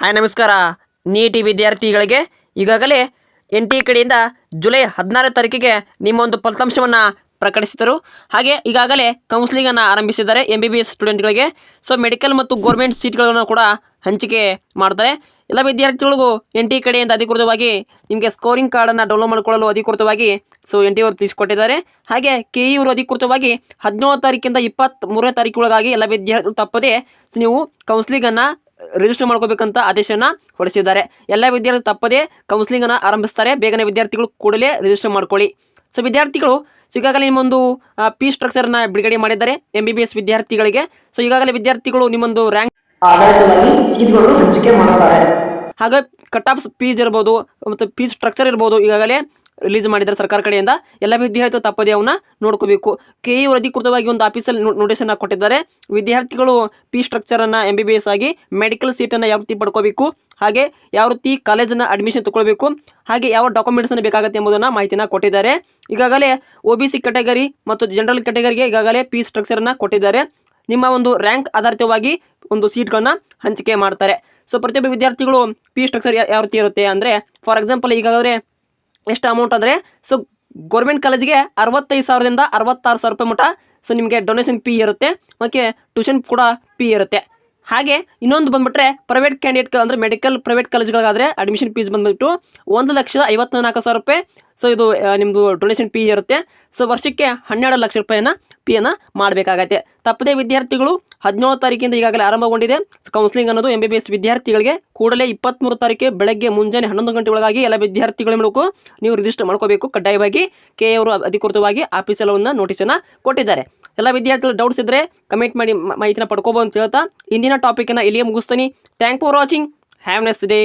Hi ನಮಸ್ಕಾರ. Neat ವಿದ್ಯಾರ್ಥಿಗಳಿಗೆ ಈಗಾಗಲೇ ಎನ್ ಟಿ ಕಡೆಯಿಂದ ಜುಲೈ 16 ತಾರೀಕಿಗೆ ನಿಮ್ಮ ಒಂದು ಫಲಿತಾಂಶವನ್ನು ಪ್ರಕಟಿಸಿದರು. ಹಾಗೆ ಈಗಾಗಲೇ ಕೌನ್ಸಿಲಿಂಗನ್ನು ಆರಂಭಿಸಿದ್ದಾರೆ MBBS ಸ್ಟೂಡೆಂಟ್ಗಳಿಗೆ. ಸೊ ಮೆಡಿಕಲ್ ಮತ್ತು ಗೌರ್ಮೆಂಟ್ ಸೀಟ್ಗಳನ್ನು ಕೂಡ ಹಂಚಿಕೆ ಮಾಡ್ತಾರೆ. ಎಲ್ಲ ವಿದ್ಯಾರ್ಥಿಗಳಿಗೂ ಎನ್ ಟಿ ಕಡೆಯಿಂದ ಅಧಿಕೃತವಾಗಿ ನಿಮಗೆ ಸ್ಕೋರಿಂಗ್ ಕಾರ್ಡನ್ನು ಡೌನ್ಲೋಡ್ ಮಾಡಿಕೊಳ್ಳಲು ಅಧಿಕೃತವಾಗಿ ಎನ್ ಟಿ ಅವರು ತಿಳಿಸಿಕೊಟ್ಟಿದ್ದಾರೆ. ಹಾಗೆ KE ಅವರು ಅಧಿಕೃತವಾಗಿ 17 ತಾರೀಕಿಂದ 23ನೇ ತಾರೀಕು ಎಲ್ಲ ವಿದ್ಯಾರ್ಥಿಗಳು ತಪ್ಪದೆ ನೀವು ಕೌನ್ಸಿಲಿಂಗನ್ನು ರಿಜಿಸ್ಟರ್ ಮಾಡ್ಕೋಬೇಕಂತ ಆದೇಶನ ಹೊರಡಿಸಿದ್ದಾರೆ. ಎಲ್ಲ ವಿದ್ಯಾರ್ಥಿಗಳು ತಪ್ಪದೆ ಕೌನ್ಸಿಲಿಂಗನ್ನು ಆರಂಭಿಸ್ತಾರೆ. ಬೇಗನೆ ವಿದ್ಯಾರ್ಥಿಗಳು ಕೂಡಲೇ ರಿಜಿಸ್ಟರ್ ಮಾಡ್ಕೊಳ್ಳಿ. ಸೊ ವಿದ್ಯಾರ್ಥಿಗಳು ಈಗಾಗಲೇ ನಿಮ್ಮೊಂದು ಫೀಸ್ ಸ್ಟ್ರಕ್ಚರ್ನ ಬಿಡುಗಡೆ ಮಾಡಿದ್ದಾರೆ MBBS ವಿದ್ಯಾರ್ಥಿಗಳಿಗೆ. ಸೊ ಈಗಾಗಲೇ ವಿದ್ಯಾರ್ಥಿಗಳು ನಿಮ್ಮೊಂದು ರ್ಯಾಂಕ್ ಆಧಾರಿತವಾಗಿ ಸೀಟ್ಗಳನ್ನು ಹಂಚಿಕೆ ಮಾಡುತ್ತಾರೆ. ಹಾಗೆ ಕಟ್ ಆಫ್ ಫೀಸ್ ಇರ್ಬೋದು ಮತ್ತು ಫೀಸ್ ಸ್ಟ್ರಕ್ಚರ್ ಇರ್ಬೋದು ಈಗಾಗಲೇ ರಿಲೀಸ್ ಮಾಡಿದ್ದಾರೆ ಸರ್ಕಾರ ಕಡೆಯಿಂದ. ಎಲ್ಲ ವಿದ್ಯಾರ್ಥಿಗಳು ತಪ್ಪದೆ ಅವನ್ನ ನೋಡ್ಕೋಬೇಕು. KE ಅವರು ಅಧಿಕೃತವಾಗಿ ಒಂದು ಆಫೀಸಲ್ಲಿ ನೋಟಿಸನ್ನು ಕೊಟ್ಟಿದ್ದಾರೆ. ವಿದ್ಯಾರ್ಥಿಗಳು ಫೀಸ್ ಸ್ಟ್ರಕ್ಚರನ್ನು MBBS ಆಗಿ ಮೆಡಿಕಲ್ ಸೀಟನ್ನು ಯಾವ ರೀತಿ ಪಡ್ಕೋಬೇಕು, ಹಾಗೆ ಯಾವ ರೀತಿ ಕಾಲೇಜನ್ನು ಅಡ್ಮಿಷನ್ ತಗೊಳ್ಬೇಕು, ಹಾಗೆ ಯಾವ ಡಾಕ್ಯುಮೆಂಟ್ಸನ್ನು ಬೇಕಾಗುತ್ತೆ ಎಂಬುದನ್ನು ಮಾಹಿತಿನ ಕೊಟ್ಟಿದ್ದಾರೆ. ಈಗಾಗಲೇ OBC ಕ್ಯಾಟಗರಿ ಮತ್ತು ಜನರಲ್ ಕ್ಯಾಟಗರಿಗೆ ಈಗಾಗಲೇ ಫೀಸ್ ಸ್ಟ್ರಕ್ಚರನ್ನು ಕೊಟ್ಟಿದ್ದಾರೆ. ನಿಮ್ಮ ಒಂದು ರ್ಯಾಂಕ್ ಆಧಾರಿತವಾಗಿ ಒಂದು ಸೀಟ್ಗಳನ್ನ ಹಂಚಿಕೆ ಮಾಡ್ತಾರೆ. ಸೊ ಪ್ರತಿಯೊಬ್ಬ ವಿದ್ಯಾರ್ಥಿಗಳು ಫೀಸ್ ಸ್ಟ್ರಕ್ಚರ್ ಯಾವ ರೀತಿ ಇರುತ್ತೆ ಅಂದರೆ, ಫಾರ್ ಎಕ್ಸಾಂಪಲ್ ಈಗಾಗಲೇ ಎಷ್ಟು ಅಮೌಂಟ್ ಅಂದರೆ, ಸೊ ಗೌರ್ಮೆಂಟ್ ಕಾಲೇಜಿಗೆ 65,000ದಿಂದ 66,000 ರೂಪಾಯಿ ಮಟ್ಟ ಸೊ ನಿಮಗೆ ಡೊನೇಷನ್ ಫೀ ಇರುತ್ತೆ, ಮತ್ತು ಟ್ಯೂಷನ್ ಕೂಡ ಫೀ ಇರುತ್ತೆ. ಹಾಗೆ ಇನ್ನೊಂದು ಬಂದುಬಿಟ್ರೆ ಪ್ರೈವೇಟ್ ಕ್ಯಾಂಡಿಡೇಟ್ ಅಂದರೆ ಮೆಡಿಕಲ್ ಪ್ರೈವೇಟ್ ಕಾಲೇಜ್ಗಳಾದರೆ ಅಡ್ಮಿಷನ್ ಫೀಸ್ ಬಂದುಬಿಟ್ಟು 1,54,000 ರೂಪಾಯಿ. ಸೊ ಇದು ನಿಮ್ಮದು ಡೊನೇಷನ್ ಫೀ ಇರುತ್ತೆ. ಸೊ ವರ್ಷಕ್ಕೆ 12 ಲಕ್ಷ ರೂಪಾಯಿನ ಫೀಯನ್ನು ಮಾಡಬೇಕಾಗತ್ತೆ. ತಪ್ಪದೇ ವಿದ್ಯಾರ್ಥಿಗಳು 17 ತಾರೀಕಿಂದ ಈಗಾಗಲೇ ಆರಂಭಗೊಂಡಿದೆ ಕೌನ್ಸಿಲಿಂಗ್ ಅನ್ನೋದು MBBS ವಿದ್ಯಾರ್ಥಿಗಳಿಗೆ. ಕೂಡಲೇ 23 ತಾರೀಕು ಬೆಳಗ್ಗೆ ಮುಂಜಾನೆ 11 ಗಂಟೆ ಒಳಗಾಗಿ ಎಲ್ಲ ವಿದ್ಯಾರ್ಥಿಗಳ ಮೂಲಕ ನೀವು ರಿಜಿಸ್ಟರ್ ಮಾಡ್ಕೋಬೇಕು ಕಡ್ಡಾಯವಾಗಿ. KE ಅವರು ಅಧಿಕೃತವಾಗಿ ಆಫೀಸಲ್ಲಿ ಒಂದು ನೋಟಿಸನ್ನು ಕೊಟ್ಟಿದ್ದಾರೆ. ಎಲ್ಲ ವಿದ್ಯಾರ್ಥಿಗಳು ಡೌಟ್ಸ್ ಇದ್ದರೆ ಕಮೆಂಟ್ ಮಾಡಿ ಮಾಹಿತಿನ ಪಡ್ಕೋಬೋದು ಅಂತ ಹೇಳ್ತಾ ಇಂದಿನ ಟಾಪಿಕನ್ನು ಇಲ್ಲಿಯೇ ಮುಗಿಸ್ತೀನಿ. Thank for watching. Have Ness day.